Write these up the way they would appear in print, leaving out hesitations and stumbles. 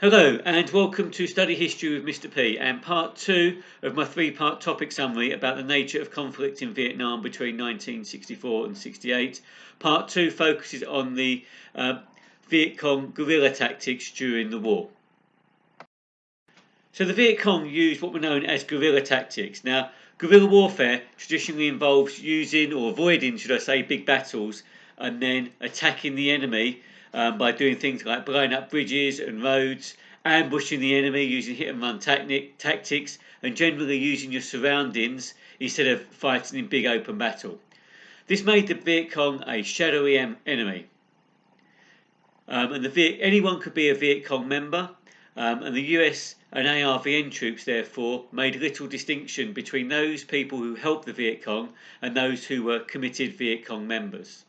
Hello and welcome to Study History with Mr. P and part 2 of my three-part topic summary about the nature of conflict in Vietnam between 1964 and 68. Part 2 focuses on the Vietcong guerrilla tactics during the war. So the Vietcong used what were known as guerrilla tactics. Now, guerrilla warfare traditionally involves using or avoiding, should I say, big battles and then attacking the enemy by doing things like blowing up bridges and roads, ambushing the enemy using hit and run tactics, and generally using your surroundings instead of fighting in big open battle. This made the Vietcong a shadowy enemy. Anyone could be a Vietcong member, and the US and ARVN troops therefore made little distinction between those people who helped the Vietcong and those who were committed Vietcong members.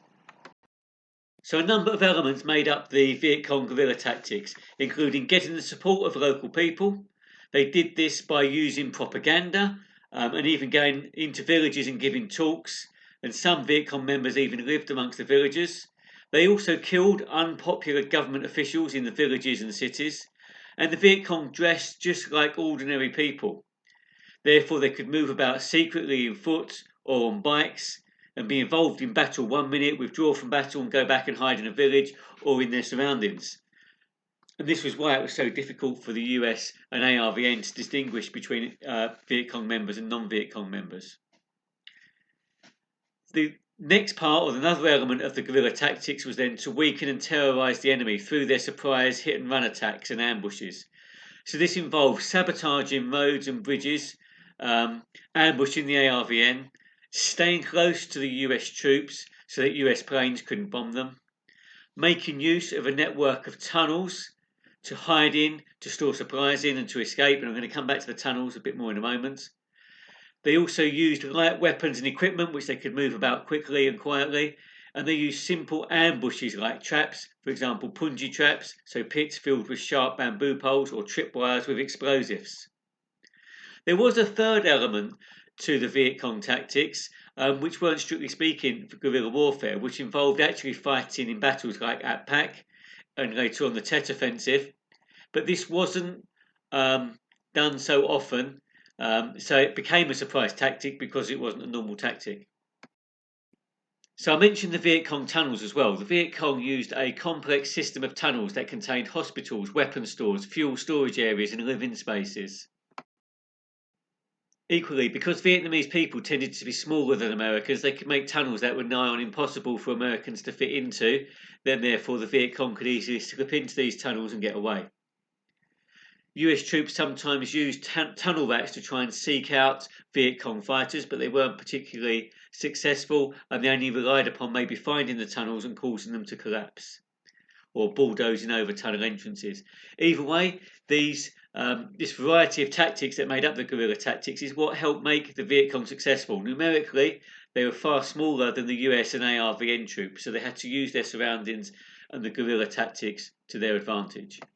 So a number of elements made up the Vietcong guerrilla tactics, including getting the support of local people. They did this by using propaganda and even going into villages and giving talks, and some Vietcong members even lived amongst the villagers. They also killed unpopular government officials in the villages and cities, and the Vietcong dressed just like ordinary people. Therefore, they could move about secretly on foot or on bikes and be involved in battle 1 minute, withdraw from battle and go back and hide in a village or in their surroundings. And this was why it was so difficult for the US and ARVN to distinguish between Vietcong members and non-Vietcong members. The next part, or another element of the guerrilla tactics, was then to weaken and terrorise the enemy through their surprise hit and run attacks and ambushes. So this involved sabotaging roads and bridges, ambushing the ARVN, staying close to the US troops so that US planes couldn't bomb them, making use of a network of tunnels to hide in, to store supplies in and to escape, and I'm going to come back to the tunnels a bit more in a moment. They also used light weapons and equipment which they could move about quickly and quietly, and they used simple ambushes like traps, for example punji traps, so pits filled with sharp bamboo poles, or tripwires with explosives. There was a third element to the Vietcong tactics, which weren't strictly speaking for guerrilla warfare, which involved actually fighting in battles like at Pac and later on the Tet Offensive, but this wasn't done so often. So it became a surprise tactic because it wasn't a normal tactic. So I mentioned the Vietcong tunnels as well. The Vietcong used a complex system of tunnels that contained hospitals, weapon stores, fuel storage areas and living spaces. Equally, because Vietnamese people tended to be smaller than Americans, they could make tunnels that were nigh on impossible for Americans to fit into. Then therefore the Vietcong could easily slip into these tunnels and get away. US troops sometimes used tunnel rats to try and seek out Vietcong fighters, but they weren't particularly successful, and they only relied upon maybe finding the tunnels and causing them to collapse, or bulldozing over tunnel entrances. Either way, this variety of tactics that made up the guerrilla tactics is what helped make the Vietcong successful. Numerically, they were far smaller than the US and ARVN troops, so they had to use their surroundings and the guerrilla tactics to their advantage.